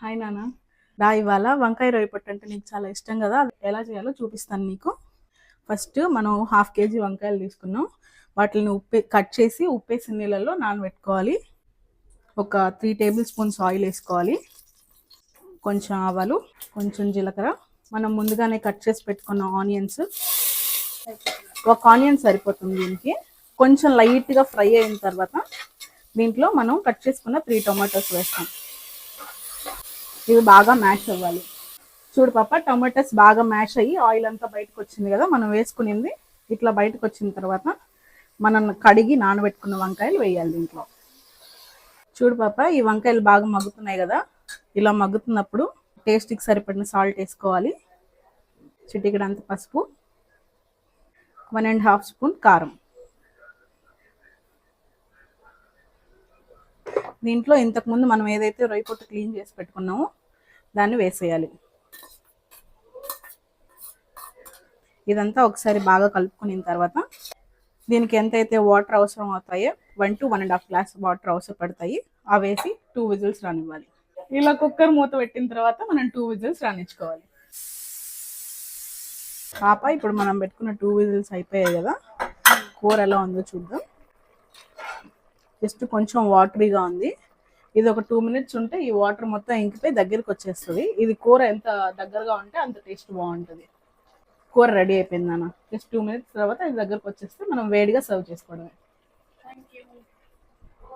Hi నాన్న. ఇవాళ వంకాయ రొయ్య పొట్టు అంటే నీకు చాలా ఇష్టం కదా, అది ఎలా చేయాలో చూపిస్తాను నీకు. ఫస్ట్ మనం 1/2 kg వంకాయలు తీసుకున్నాం. వాటిని కట్ చేసి ఉప్పేసి నీళ్ళల్లో నానబెట్టుకోవాలి. ఒక 3 టేబుల్ స్పూన్స్ ఆయిల్ వేసుకోవాలి. కొంచెం ఆవాలు, కొంచెం జీలకర్ర, మనం ముందుగానే కట్ చేసి పెట్టుకున్న ఆనియన్స్. ఒక ఆనియన్ సరిపోతుంది దీనికి. కొంచెం లైట్గా ఫ్రై అయిన తర్వాత దీంట్లో మనం కట్ చేసుకున్న 3 టొమాటోస్ వేస్తాం. ఇవి బాగా మ్యాష్ అవ్వాలి. చూడు పాప, టొమాటోస్ బాగా మ్యాష్ అయ్యి ఆయిల్ అంతా బయటకు వచ్చింది కదా, మనం వేసుకునింది ఇట్లా బయటకు వచ్చిన తర్వాత మనం కడిగి నానబెట్టుకున్న వంకాయలు వేయాలి దీంట్లో. చూడు పాప, ఈ వంకాయలు బాగా మగ్గుతున్నాయి కదా, ఇలా మగ్గుతున్నప్పుడు టేస్ట్కి సరిపడిన సాల్ట్ వేసుకోవాలి. చిటికెడంత పసుపు, 1.5 స్పూన్ కారం. దీంట్లో ఇంతకుముందు మనం ఏదైతే రొయ్య పొట్టు క్లీన్ చేసి పెట్టుకున్నామో దాన్ని వేసేయాలి. ఇదంతా ఒకసారి బాగా కలుపుకున్న తర్వాత దీనికి ఎంతైతే వాటర్ అవసరం అవుతాయో 1 to 1.5 గ్లాస్ వాటర్ అవసరపడతాయి. అవి వేసి 2 విజిల్స్ రానివ్వాలి. ఇలా కుక్కర్ మూత పెట్టిన తర్వాత మనం 2 విజిల్స్ రానిచ్చుకోవాలి. పాప, ఇప్పుడు మనం పెట్టుకున్న 2 విజిల్స్ అయిపోయాయి కదా, కూర ఎలా ఉందో చూద్దాం. జస్ట్ కొంచెం వాటరీగా ఉంది. ఇది ఒక 2 minutes ఉంటే ఈ వాటర్ మొత్తం ఇంకిపోయి దగ్గరికి వచ్చేస్తుంది. ఇది కూర ఎంత దగ్గరగా ఉంటే అంత టేస్ట్ బాగుంటుంది. కూర రెడీ అయిపోయింది నాన్న. జస్ట్ 2 minutes తర్వాత ఇది దగ్గరకు వచ్చేస్తే మనం వేడిగా సర్వ్ చేసుకోవడమే.